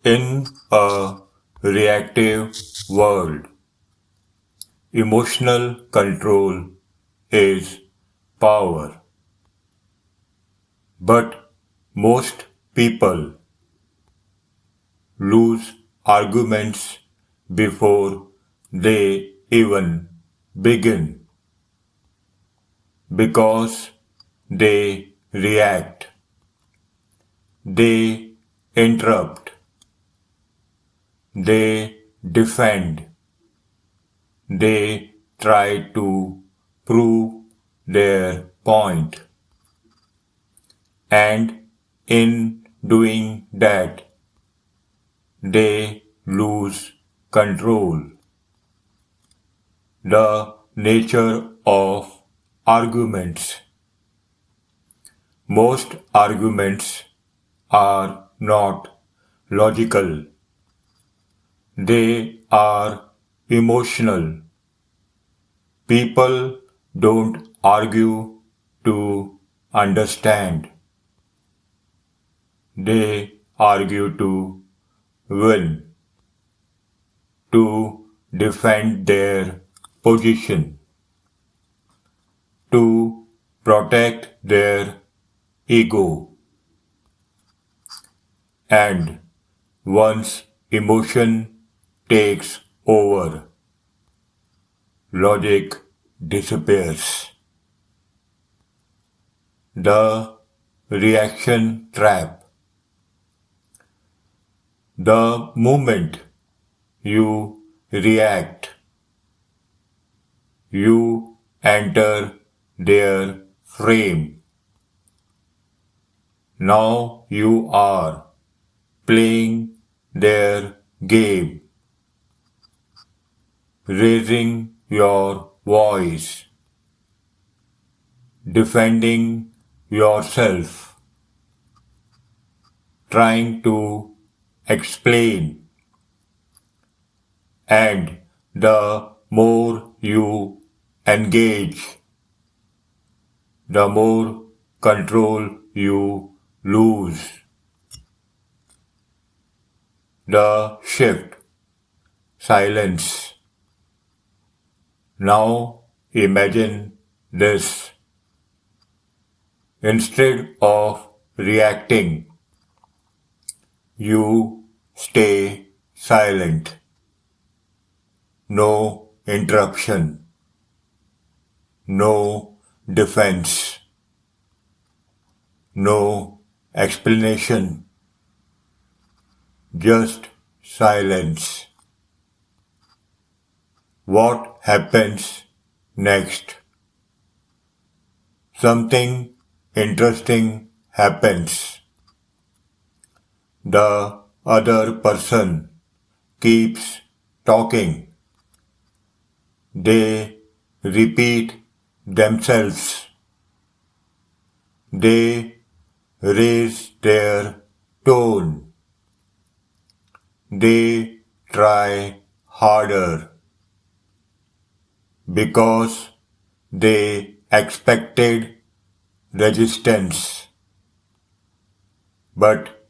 In a reactive world, emotional control is power. But most people lose arguments before they even begin because they react, they interrupt, they defend, they try to prove their point. And in doing that, they lose control. The nature of arguments. Most arguments are not logical. They are emotional. People don't argue to understand. They argue to win, to defend their position, to protect their ego. And once emotion takes over, logic disappears. The reaction trap. The moment you react, you enter their frame. Now you are playing their game, raising your voice, defending yourself, trying to explain, and the more you engage, the more control you lose. The shift, silence. Now imagine this. Instead of reacting, you stay silent. No interruption. No defense. No explanation. Just silence. What happens next? Something interesting happens. The other person keeps talking. They repeat themselves. They raise their tone. They try harder because they expected resistance, but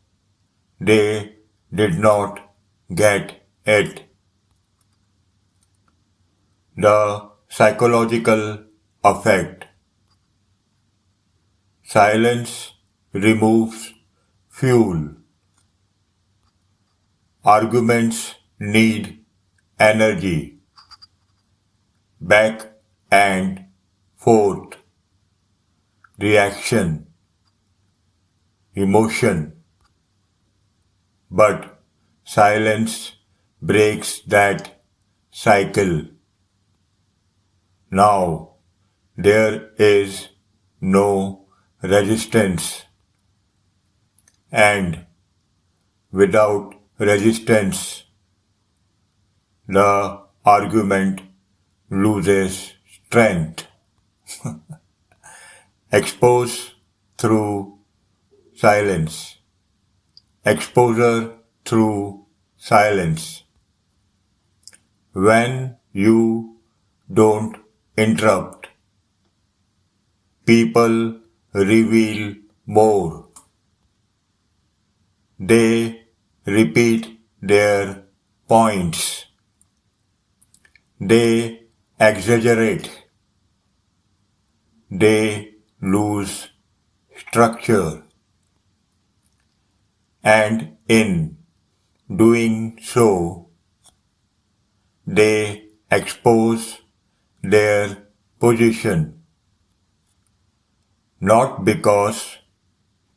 they did not get it. The psychological effect. Silence removes fuel. Arguments need energy. Back and forth. Reaction. Emotion. But silence breaks that cycle. Now there is no resistance, and without resistance, the argument loses strength. Expose through silence. Exposure through silence. When you don't interrupt, people reveal more. They repeat their points. They exaggerate. They lose structure. And in doing so, they expose their position, not because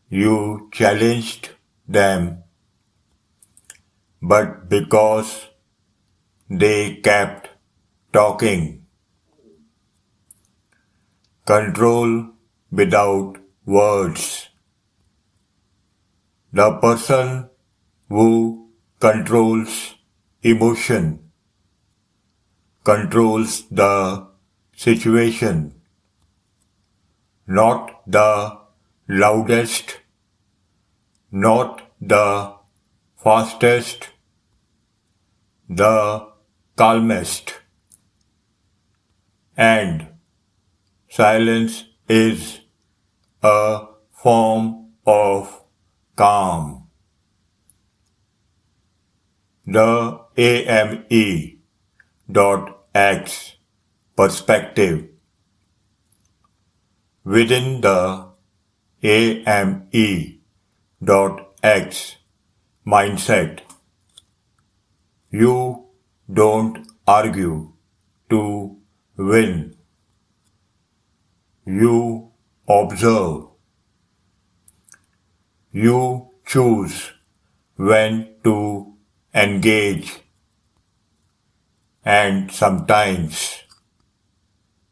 you challenged them, but because they kept talking. Control without words. The person who controls emotion controls the situation, not the loudest, not the fastest, the calmest. And silence is a form of calm. The AME.X perspective. Within the AME.X mindset, you don't argue to win. You observe. You choose when to engage, and sometimes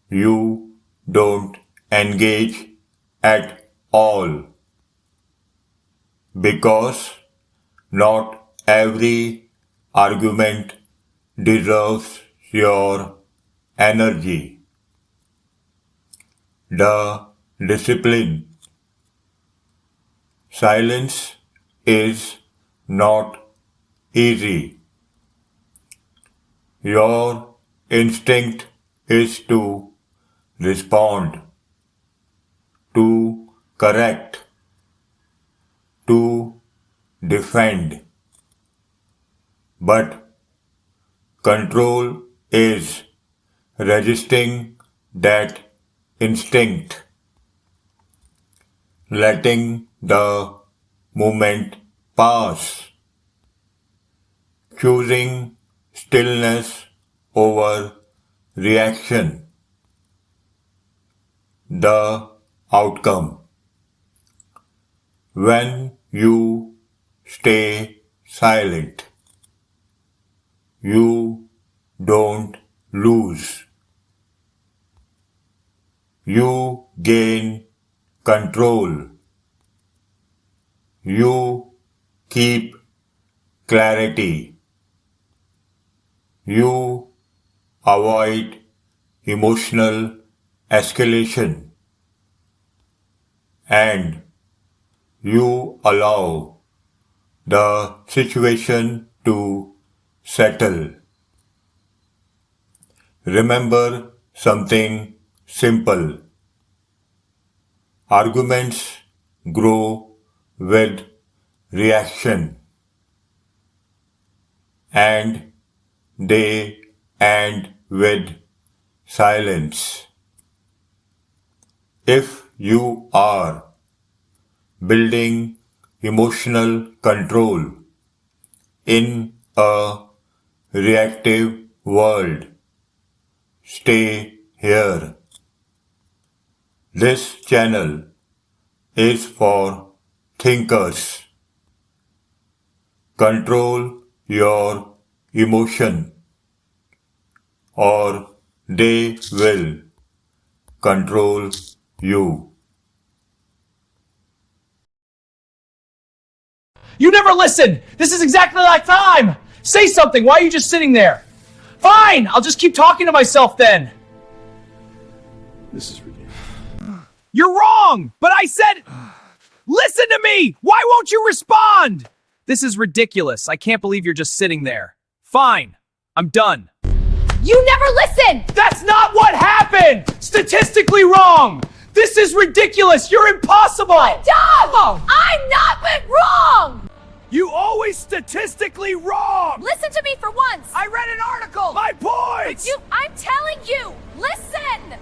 you don't engage at all, because not every argument deserves your energy. The discipline. Silence is not easy. Your instinct is to respond, to correct, to defend. But control is resisting that instinct, letting the moment pass, choosing stillness over reaction. The outcome. When you stay silent, you don't lose. You gain control. You keep clarity. You avoid emotional escalation, and you allow the situation to settle. Remember something simple. Arguments grow with reaction, and they end with silence. If you are building emotional control in a reactive world, stay here. This channel is for thinkers. Control your emotion, or they will control you. You never listen! This is exactly like time! Say something, why are you just sitting there? Fine, I'll just keep talking to myself then. This is ridiculous. You're wrong, but I said, listen to me! Why won't you respond? This is ridiculous. I can't believe you're just sitting there. Fine, I'm done. You never listen! That's not what happened! Statistically wrong! This is ridiculous! You're impossible! I'm done! I'm not but wrong! You always statistically wrong! Listen to me for once! I read an article! My points! I'm telling you! Listen!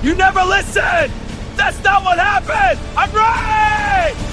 You never listen! That's not what happened! I'm right!